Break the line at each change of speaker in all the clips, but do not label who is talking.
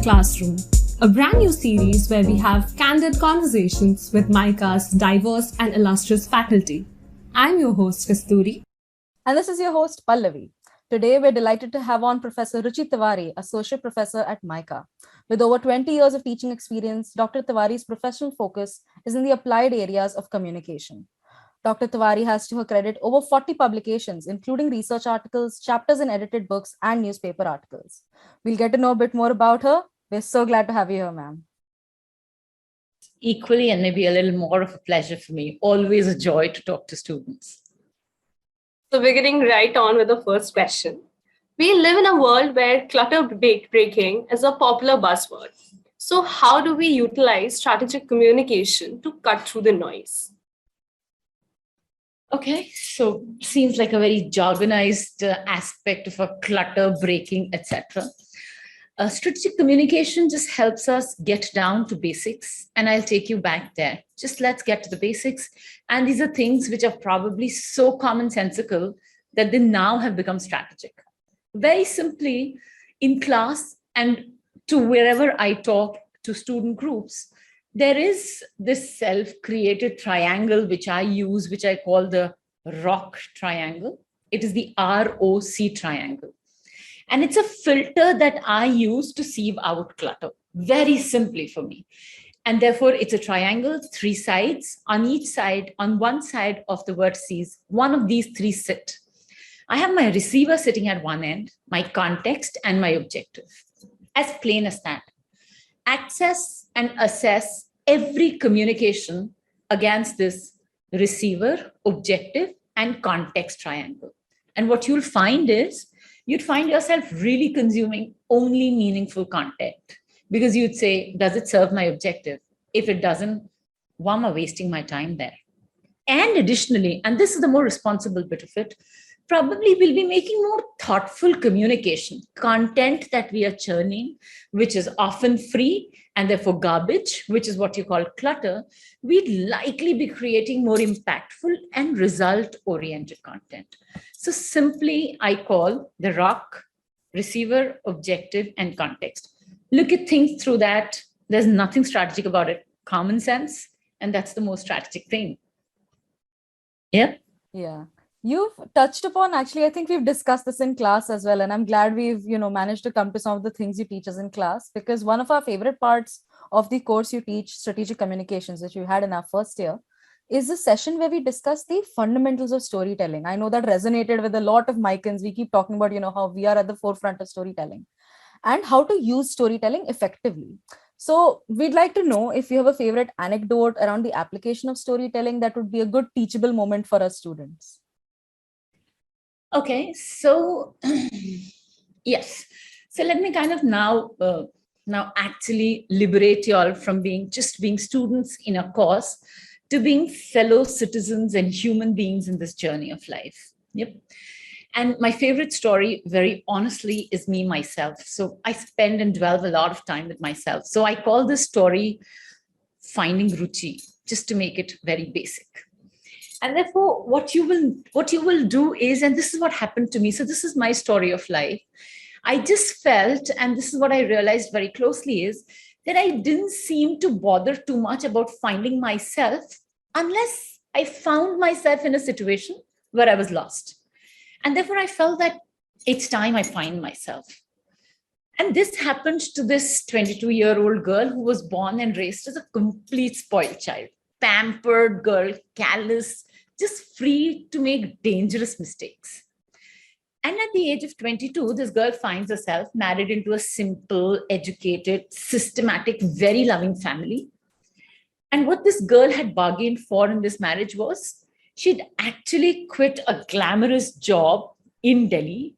Classroom, a brand new series where we have candid conversations with MICA's diverse and illustrious faculty. I'm your host, Kasturi.
And this is your host, Pallavi. Today, we're delighted to have on Professor Ruchi Tewari, Associate Professor at MICA. With over 20 years of teaching experience, Dr. Tewari's professional focus is in the applied areas of communication. Dr. Tewari has to her credit over 40 publications, including research articles, chapters in edited books, and newspaper articles. We'll get to know a bit more about her. We're so glad to have you here, ma'am.
Equally, and maybe a little more of a pleasure for me. Always a joy to talk to students.
So we're getting right on with the first question. We live in a world where clutter-breaking is a popular buzzword. So how do we utilize strategic communication to cut through the noise?
Okay, so seems like a very jargonized aspect of a clutter breaking, etc. Strategic communication just helps us get down to basics, and I'll take you back there. Just let's get to the basics. And these are things which are probably so commonsensical that they now have become strategic. Very simply, in class and to wherever I talk to student groups, there is this self-created triangle which I use, which I call the ROC triangle. It is the ROC triangle. And it's a filter that I use to sieve out clutter, very simply for me. And therefore, it's a triangle, 3 sides. On each side, on one side of the vertices, one of these 3 sit. I have my receiver sitting at one end, my context, and my objective. As plain as that. Access and assess every communication against this receiver, objective, and context triangle. And what you'll find is, you'd find yourself really consuming only meaningful content because you'd say, does it serve my objective? If it doesn't, why am I wasting my time there? And additionally, and this is the more responsible bit of it, probably we'll be making more thoughtful communication, content that we are churning, which is often free and therefore garbage, which is what you call clutter. We'd likely be creating more impactful and result-oriented content. So simply, I call the ROC, receiver, objective, and context. Look at things through that. There's nothing strategic about it. Common sense, and that's the most strategic thing. Yeah?
Yeah. You've touched upon, actually, I think we've discussed this in class as well. And I'm glad we've, managed to come to some of the things you teach us in class, because one of our favorite parts of the course you teach, strategic communications, which we had in our first year, is the session where we discuss the fundamentals of storytelling. I know that resonated with a lot of MICANs. We keep talking about, how we are at the forefront of storytelling and how to use storytelling effectively. So we'd like to know if you have a favorite anecdote around the application of storytelling that would be a good teachable moment for our students.
Okay, so yes. So let me kind of now actually liberate you all from being students in a course to being fellow citizens and human beings in this journey of life. Yep. And my favorite story, very honestly, is me, myself. So I spend and dwell a lot of time with myself. So I call this story Finding Ruchi, just to make it very basic. And therefore, what you will do is, and this is what happened to me. So this is my story of life. I just felt, and this is what I realized very closely, is that I didn't seem to bother too much about finding myself unless I found myself in a situation where I was lost. And therefore, I felt that it's time I find myself. And this happened to this 22-year-old girl who was born and raised as a complete spoiled child. Pampered girl, callous, just free to make dangerous mistakes. And at the age of 22, this girl finds herself married into a simple, educated, systematic, very loving family. And what this girl had bargained for in this marriage was she'd actually quit a glamorous job in Delhi,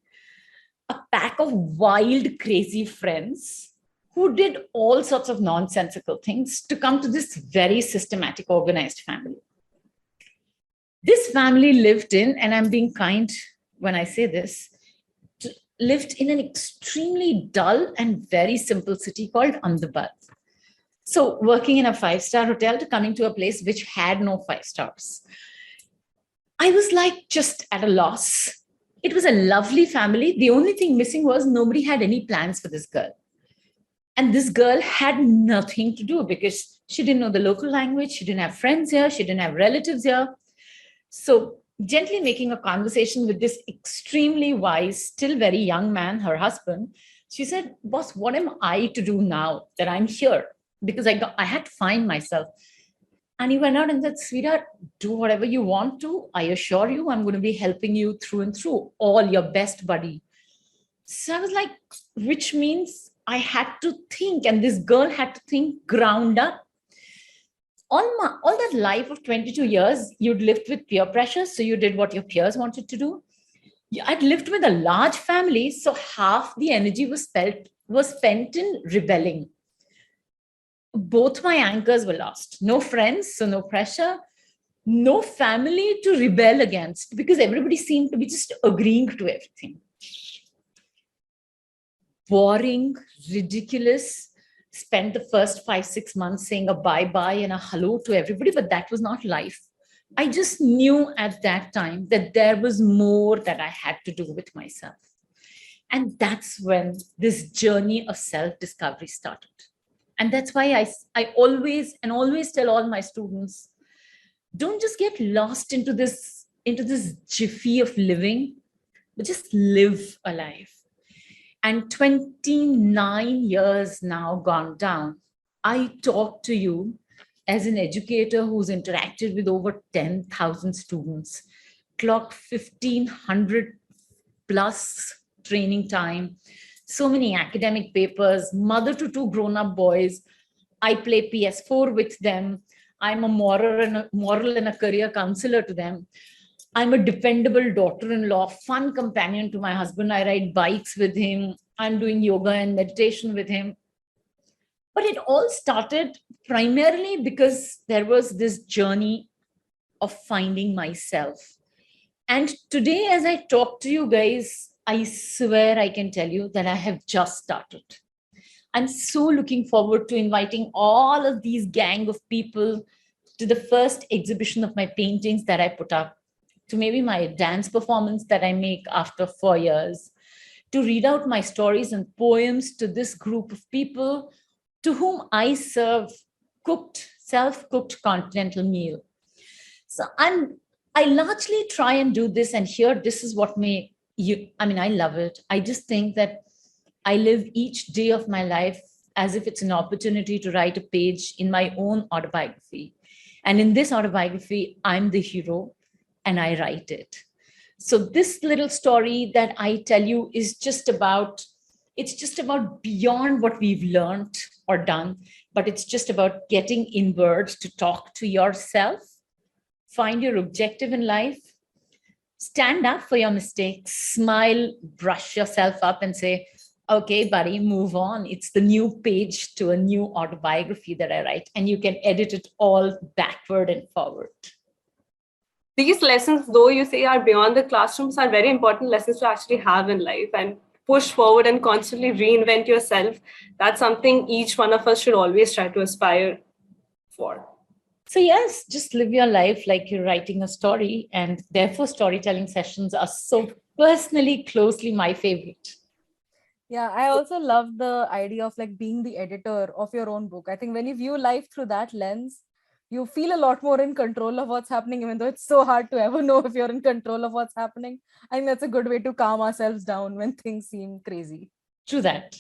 a pack of wild, crazy friends who did all sorts of nonsensical things to come to this very systematic, organized family. This family lived in, and I'm being kind when I say this, lived in an extremely dull and very simple city called Ahmedabad. So working in a 5-star hotel to coming to a place which had no 5 stars. I was like just at a loss. It was a lovely family. The only thing missing was nobody had any plans for this girl. And this girl had nothing to do because she didn't know the local language. She didn't have friends here. She didn't have relatives here. So gently making a conversation with this extremely wise, still very young man, her husband, she said, boss, what am I to do now that I'm here? Because I had to find myself. And he went out and said, sweetheart, do whatever you want to. I assure you, I'm going to be helping you through and through. All your best, buddy. So I was like, which means I had to think, and this girl had to think ground up. All that life of 22 years, you'd lived with peer pressure. So you did what your peers wanted to do. I'd lived with a large family. So half the energy was spent in rebelling. Both my anchors were lost. No friends, so no pressure. No family to rebel against because everybody seemed to be just agreeing to everything. Boring, ridiculous. Spent the first 5-6 months saying a bye-bye and a hello to everybody, but that was not life. I just knew at that time that there was more that I had to do with myself. And that's when this journey of self-discovery started. And that's why I always tell all my students, don't just get lost into this jiffy of living, but just live a life. And 29 years now gone down, I talk to you as an educator who's interacted with over 10,000 students, clocked 1,500 plus training time, so many academic papers, mother to 2 grown-up boys. I play PS4 with them. I'm a moral and a career counselor to them. I'm a dependable daughter-in-law, fun companion to my husband. I ride bikes with him. I'm doing yoga and meditation with him. But it all started primarily because there was this journey of finding myself. And today, as I talk to you guys, I swear I can tell you that I have just started. I'm so looking forward to inviting all of these gang of people to the first exhibition of my paintings that I put up, to maybe my dance performance that I make after 4 years, to read out my stories and poems to this group of people to whom I serve self-cooked continental meal. So I largely try and do this, and here, this is what I love it. I just think that I live each day of my life as if it's an opportunity to write a page in my own autobiography. And in this autobiography, I'm the hero and I write it. So this little story that I tell you is just about beyond what we've learned or done, but it's just about getting inward to talk to yourself, find your objective in life, stand up for your mistakes, smile, brush yourself up and say, okay, buddy, move on. It's the new page to a new autobiography that I write, and you can edit it all backward and forward.
These lessons, though you say are beyond the classrooms, are very important lessons to actually have in life and push forward and constantly reinvent yourself. That's something each one of us should always try to aspire for.
So yes, just live your life like you're writing a story, and therefore storytelling sessions are so personally closely my favorite.
Yeah, I also love the idea of like being the editor of your own book. I think when you view life through that lens, you feel a lot more in control of what's happening, even though it's so hard to ever know if you're in control of what's happening. I think that's a good way to calm ourselves down when things seem crazy.
True that.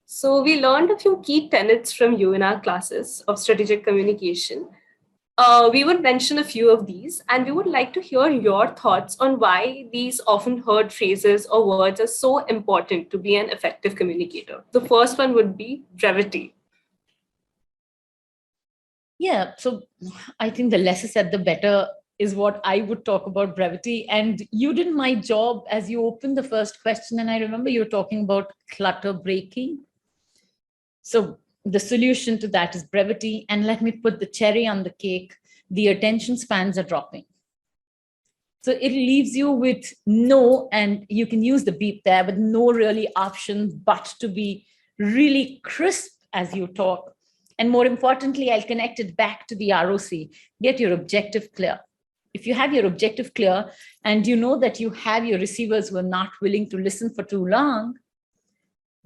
So we learned a few key tenets from you in our classes of strategic communication. We would mention a few of these, and we would like to hear your thoughts on why these often heard phrases or words are so important to be an effective communicator. The first one would be brevity.
Yeah, so I think the less said, the better is what I would talk about brevity. And you did my job as you opened the first question, and I remember you were talking about clutter-breaking. So the solution to that is brevity. And let me put the cherry on the cake. The attention spans are dropping. So it leaves you with no, and you can use the beep there, but no really option but to be really crisp as you talk. And more importantly, I'll connect it back to the ROC. Get your objective clear. If you have your objective clear and you know that you have your receivers who are not willing to listen for too long,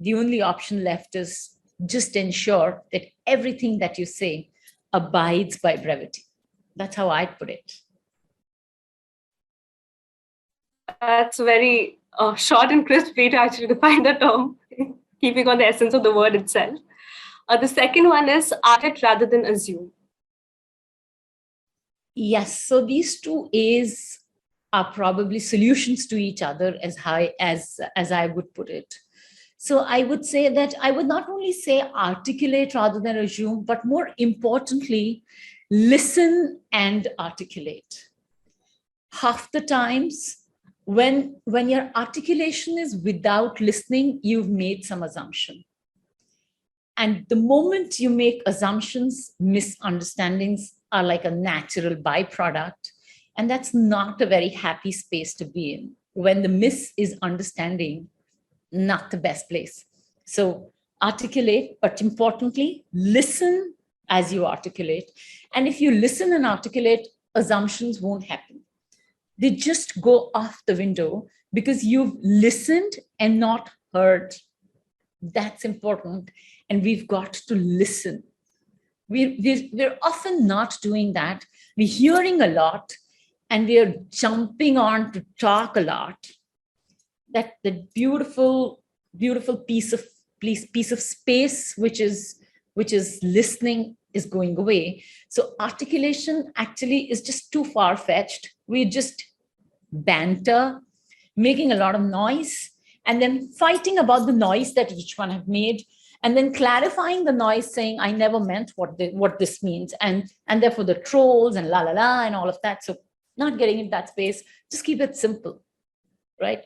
the only option left is just ensure that everything that you say abides by brevity. That's how I'd put it.
That's very short and crisp way to actually define the term, keeping on the essence of the word itself. The second one is argue rather than assume.
Yes, so these two A's are probably solutions to each other, as I would put it. So I would say that I would not only say articulate rather than assume, but more importantly, listen and articulate. Half the times, when your articulation is without listening, you've made some assumption. And the moment you make assumptions, misunderstandings are like a natural byproduct. And that's not a very happy space to be in. When the miss is understanding, not the best place. So articulate, but importantly, listen as you articulate. And if you listen and articulate, assumptions won't happen. They just go off the window because you've listened and not heard. That's important. And we've got to listen. We're often not doing that. We're hearing a lot and we're jumping on to talk a lot. That the beautiful piece of space, which is listening, is going away. So articulation actually is just too far-fetched. We just banter, making a lot of noise, and then fighting about the noise that each one have made, and then clarifying the noise, saying, I never meant what this means. And therefore the trolls and la la la and all of that. So not getting in that space, just keep it simple, right?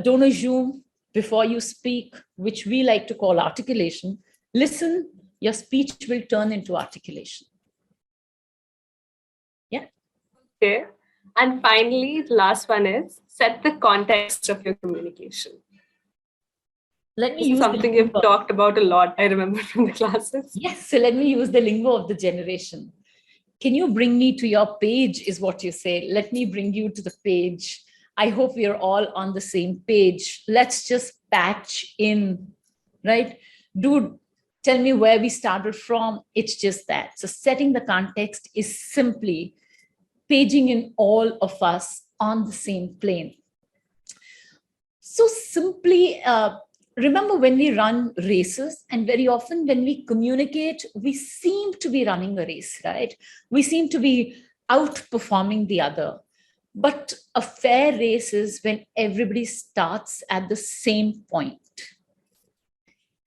Don't assume before you speak, which we like to call articulation. Listen, your speech will turn into articulation. Yeah.
Okay. And finally, the last one is set the context of your communication.
Let me
This is
use
something you've talked about a lot, I remember from the classes.
Yes, so let me use the lingo of the generation. Can you bring me to your page, is what you say. Let me bring you to the page. I hope we are all on the same page. Let's just patch in, right? Dude, tell me where we started from. It's just that. So setting the context is simply paging in all of us on the same plane. So simply, remember when we run races, and very often when we communicate, we seem to be running a race, right? We seem to be outperforming the other. But a fair race is when everybody starts at the same point.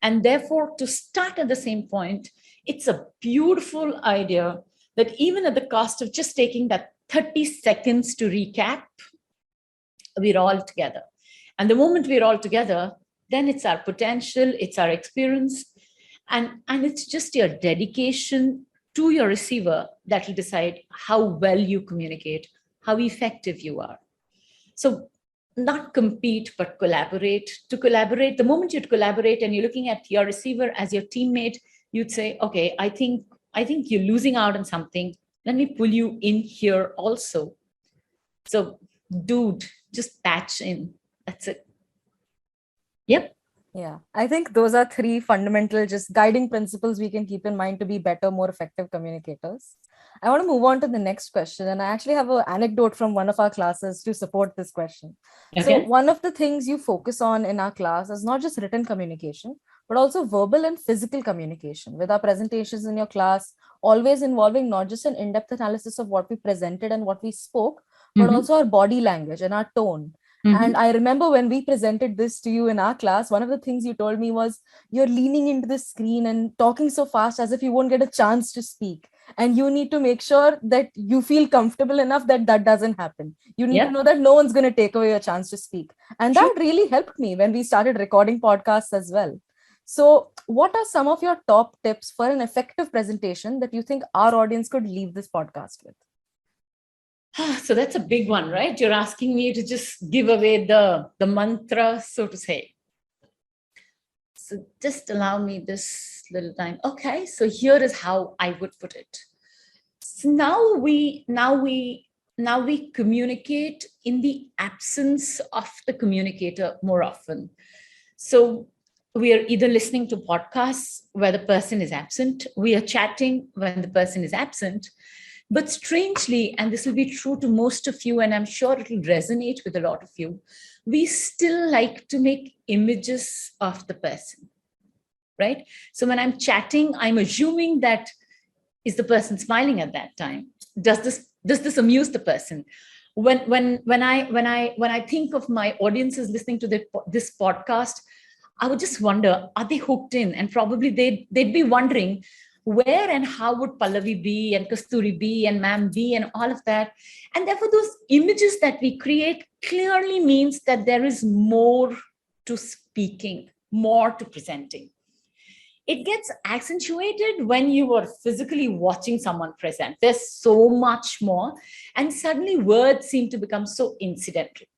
And therefore, to start at the same point, it's a beautiful idea that even at the cost of just taking that 30 seconds to recap, we're all together. And the moment we're all together, then it's our potential, it's our experience, and it's just your dedication to your receiver that will decide how well you communicate, how effective you are. So not compete, but collaborate. To collaborate, the moment you'd collaborate and you're looking at your receiver as your teammate, you'd say, okay, I think you're losing out on something. Let me pull you in here also. So dude, just patch in. That's it. Yep.
Yeah, I think those are three fundamental just guiding principles we can keep in mind to be better, more effective communicators. I want to move on to the next question. And I actually have an anecdote from one of our classes to support this question. Okay. So one of the things you focus on in our class is not just written communication, but also verbal and physical communication. With our presentations in your class, always involving not just an in-depth analysis of what we presented and what we spoke, but also our body language and our tone. And I remember when we presented this to you in our class, one of the things you told me was you're leaning into the screen and talking so fast as if you won't get a chance to speak. And you need to make sure that you feel comfortable enough that that doesn't happen. You need to know that no one's going to take away your chance to speak. And that really helped me when we started recording podcasts as well. So what are some of your top tips for an effective presentation that you think our audience could leave this podcast with?
So that's a big one, right? You're asking me to just give away the mantra, so to say. So just allow me this little time. Okay, so here is how I would put it. So now we communicate in the absence of the communicator more often. So we are either listening to podcasts where the person is absent, we are chatting when the person is absent. But strangely, and this will be true to most of you, and I'm sure it will resonate with a lot of you, we still like to make images of the person, right? So when I'm chatting, I'm assuming that, is the person smiling at that time? Does this amuse the person? When I think of my audiences listening to this podcast, I would just wonder, are they hooked in? And probably they'd be wondering, where and how would Pallavi be and Kasturi be and Ma'am be and all of that. And therefore, those images that we create clearly means that there is more to speaking, more to presenting. It gets accentuated when you are physically watching someone present. There's so much more, and suddenly words seem to become so incidental.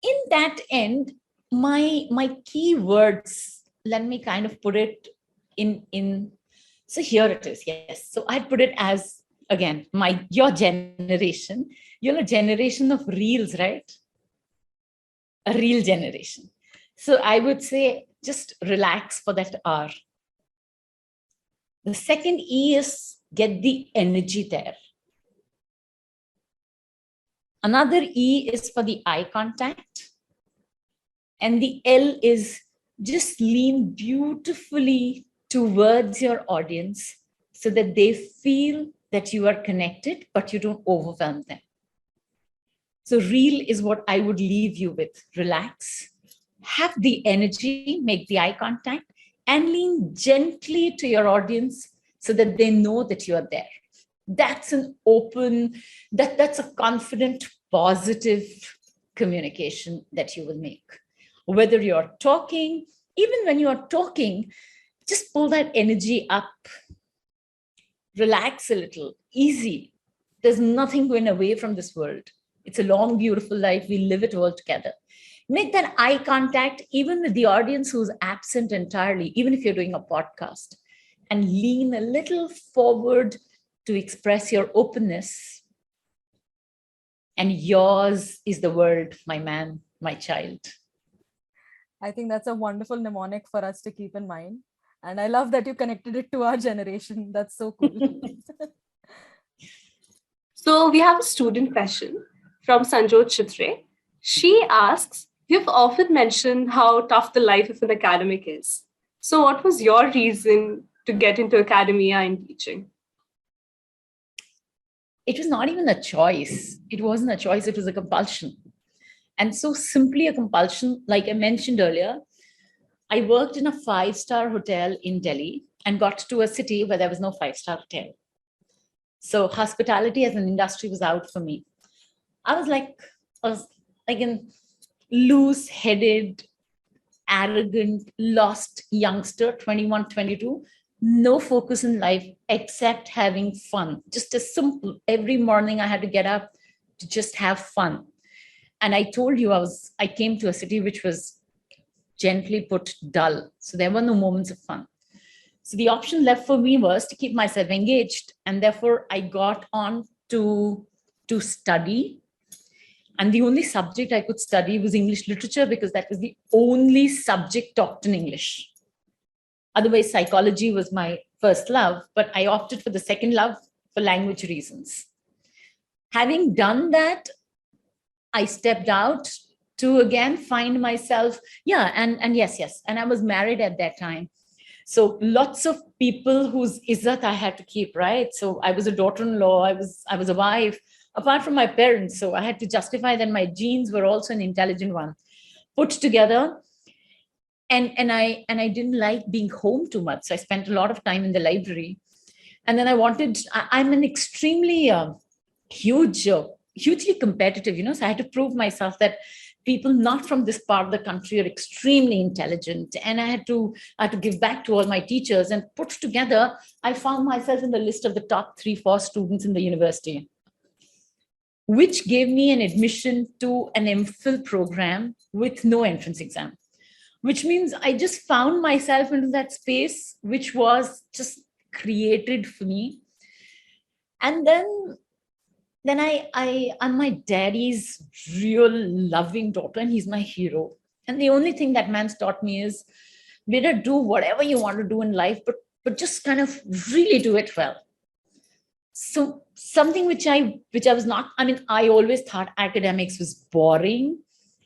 In that end, my key words, let me kind of put it in so here it is. Yes, so I put it as, again, your generation. You're a generation of reels, right? A reel generation. So I would say just relax for that hour. The second E is get the energy there. Another E is for the eye contact. And the L is just lean beautifully towards your audience so that they feel that you are connected, but you don't overwhelm them. So reel is what I would leave you with. Relax, have the energy, make the eye contact, and lean gently to your audience so that they know that you are there. That's an open, that's a confident, positive communication that you will make. Whether you're talking, even when you're talking, just pull that energy up. Relax a little, easy. There's nothing going away from this world. It's a long, beautiful life. We live it all together. Make that eye contact, even with the audience who's absent entirely, even if you're doing a podcast, and lean a little forward to express your openness. And yours is the world, my man, my child.
I think that's a wonderful mnemonic for us to keep in mind. And I love that you connected it to our generation. That's so cool.
So we have a student question from Sanjot Chitre. She asks, you've often mentioned how tough the life of an academic is. So what was your reason to get into academia and teaching?
It was not even a choice. It wasn't a choice. It was a compulsion. And so simply a compulsion, like I mentioned earlier, I worked in a 5-star hotel in Delhi and got to a city where there was no 5-star hotel. So hospitality as an industry was out for me. I was like a loose-headed, arrogant, lost youngster, 21, 22, no focus in life except having fun. Just as simple. Every morning I had to get up to just have fun. And I told you I came to a city which was gently put dull. So there were no moments of fun. So the option left for me was to keep myself engaged. And therefore I got on to study. And the only subject I could study was English literature because that was the only subject taught in English. Otherwise, psychology was my first love, but I opted for the second love for language reasons. Having done that, I stepped out to again find myself. And yes. And I was married at that time. So lots of people whose izzat I had to keep, right? So I was a daughter-in-law, I was a wife, apart from my parents. So I had to justify that my genes were also an intelligent one. Put together. And I didn't like being home too much. So I spent a lot of time in the library. And then I'm an extremely hugely competitive, so I had to prove myself that people not from this part of the country are extremely intelligent. And I had to give back to all my teachers, and put together, I found myself in the list of the top 3-4 students in the university, which gave me an admission to an MPhil program with no entrance exam, which means I just found myself into that space, which was just created for me. And then I'm my daddy's real loving daughter, and he's my hero. And the only thing that man's taught me is, better do whatever you want to do in life, but just kind of really do it well. So something which I was not, I mean, I always thought academics was boring.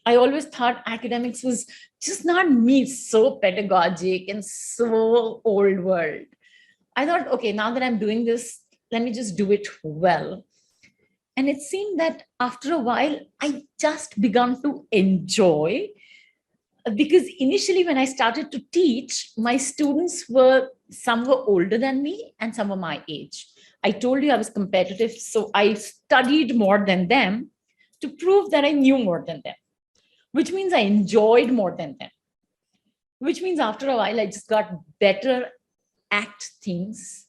I always thought academics was just not me, so pedagogic and so old world. I thought, okay, now that I'm doing this, let me just do it well. And it seemed that after a while, I just began to enjoy, because initially when I started to teach, my students some were older than me and some were my age. I told you I was competitive, so I studied more than them to prove that I knew more than them, which means I enjoyed more than them, which means after a while, I just got better at things.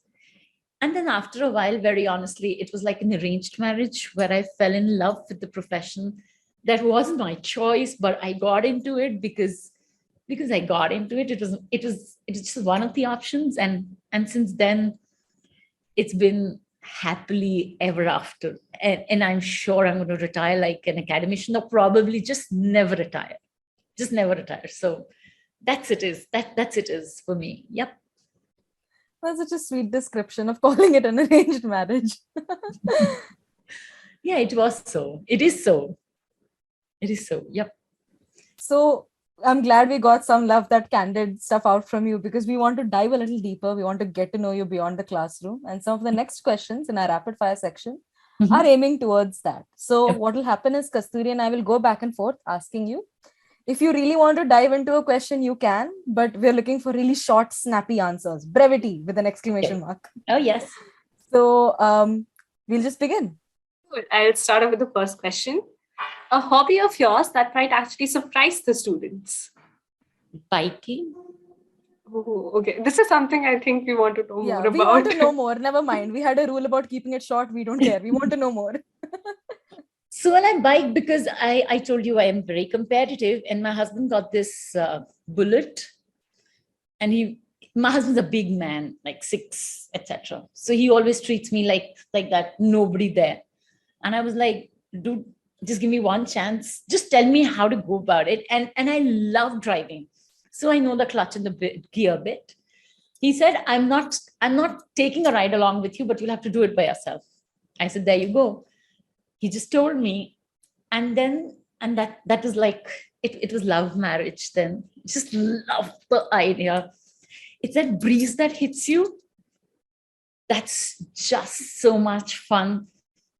And then after a while, very honestly, it was like an arranged marriage where I fell in love with the profession. That wasn't my choice, but I got into it because I got into it. It was just one of the options. And since then, it's been happily ever after. And I'm sure I'm going to retire like an academician, or probably just never retire. Just never retire. So that's it is for me. Yep.
That's such a sweet description of calling it an arranged marriage.
Yeah, it was so. It is so. It is so. Yep.
So I'm glad we got some love, that candid stuff out from you, because we want to dive a little deeper. We want to get to know you beyond the classroom. And some of the next questions in our rapid fire section are aiming towards that. So what will happen is Kasturi and I will go back and forth asking you. If you really want to dive into a question, you can, but we're looking for really short, snappy answers. Brevity with an exclamation mark.
Oh, yes.
So we'll just begin.
Good. I'll start off with the first question. A hobby of yours that might actually surprise the students.
Biking.
Oh, okay. This is something I think we want to know more about.
We want to know more. Never mind. We had a rule about keeping it short. We don't care. We want to know more.
So when I bike, because I told you I am very competitive, and my husband got this bullet, and my husband's a big man, like 6, etc. So he always treats me like that, nobody there. And I was like, dude, just give me one chance. Just tell me how to go about it. And I love driving. So I know the clutch and the gear bit. He said, I'm not taking a ride along with you, but you'll have to do it by yourself. I said, there you go. He just told me, and that is like, it was love marriage then. Just love the idea. It's that breeze that hits you. That's just so much fun.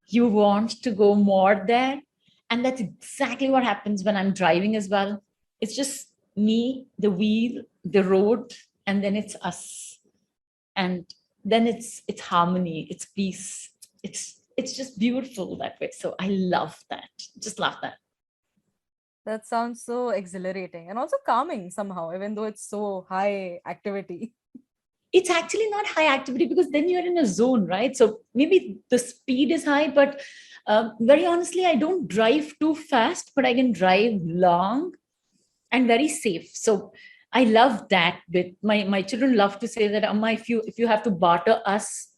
You want to go more there. And that's exactly what happens when I'm driving as well. It's just me, the wheel, the road, and then it's us. And then it's harmony, it's peace. It's just beautiful that way. So I love that. Just love that.
That sounds so exhilarating and also calming somehow, even though it's so high activity.
It's actually not high activity, because then you're in a zone, right? So maybe the speed is high, but very honestly, I don't drive too fast, but I can drive long and very safe. So I love that bit. My children love to say that, Amma, if you have to barter us,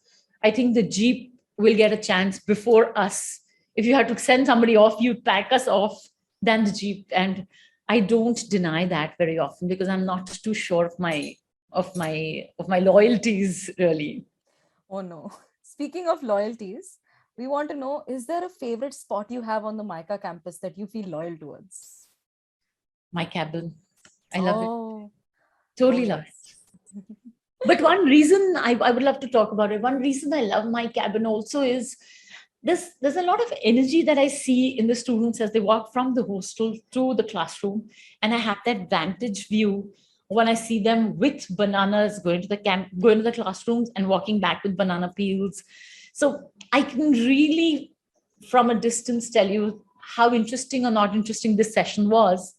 I think the Jeep will get a chance before us. If you have to send somebody off, you pack us off than the Jeep. And I don't deny that very often, because I'm not too sure of my loyalties, really.
Oh no. Speaking of loyalties, we want to know, is there a favorite spot you have on the MICA campus that you feel loyal towards?
My cabin. I love it.
Totally
Love it. But one reason I would love to talk about it, one reason I love my cabin also is there's a lot of energy that I see in the students as they walk from the hostel to the classroom. And I have that vantage view when I see them with bananas going to the classrooms and walking back with banana peels. So I can really, from a distance, tell you how interesting or not interesting this session was,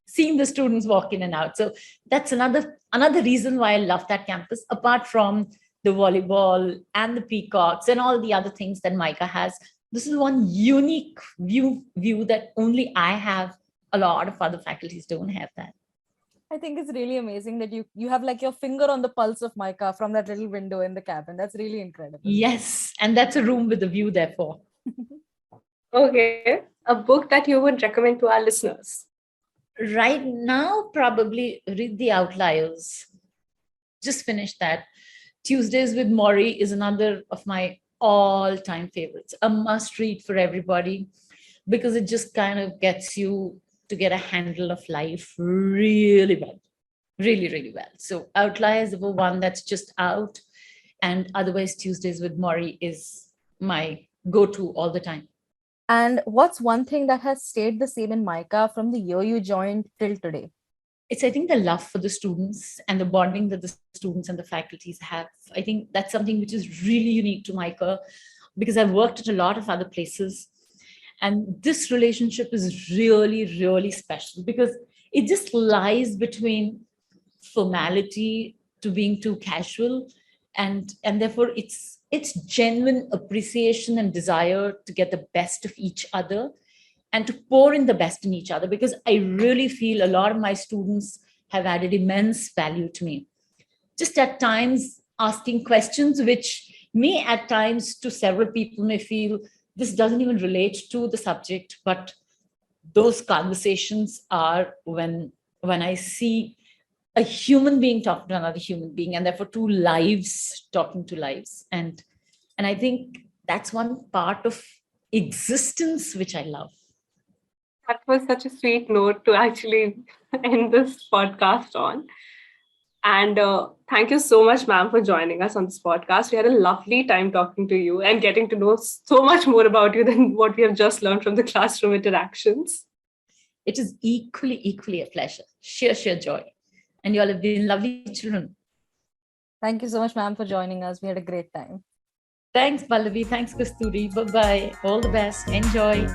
seeing the students walk in and out. So that's another reason why I love that campus, apart from the volleyball and the peacocks and all the other things that MICA has. This is one unique view that only I have. A lot of other faculties don't have that.
I think it's really amazing that you have like your finger on the pulse of MICA from that little window in the cabin. That's really incredible.
Yes, and that's a room with a view, therefore.
Okay, a book that you would recommend to our listeners.
Right now, probably read The Outliers. Just finished that. Tuesdays with Maury is another of my all-time favorites. A must-read for everybody because it just kind of gets you to get a handle of life really well. Really, really well. So Outliers is the one that's just out. And otherwise, Tuesdays with Maury is my go-to all the time.
And what's one thing that has stayed the same in MICA from the year you joined till today?
It's, I think, the love for the students and the bonding that the students and the faculties have. I think that's something which is really unique to MICA because I've worked at a lot of other places. And this relationship is really, really special because it just lies between formality to being too casual. And therefore, it's genuine appreciation and desire to get the best of each other and to pour in the best in each other, because I really feel a lot of my students have added immense value to me. Just at times asking questions, which may at times to several people may feel this doesn't even relate to the subject, but those conversations are when I see a human being talking to another human being, and therefore two lives talking to lives. And I think that's one part of existence which I love.
That was such a sweet note to actually end this podcast on. And thank you so much, ma'am, for joining us on this podcast. We had a lovely time talking to you and getting to know so much more about you than what we have just learned from the classroom interactions.
It is equally a pleasure. Sheer joy. And you all have been lovely children.
Thank you so much, ma'am, for joining us. We had a great time.
Thanks, Pallavi. Thanks, Kasturi. Bye-bye. All the best. Enjoy.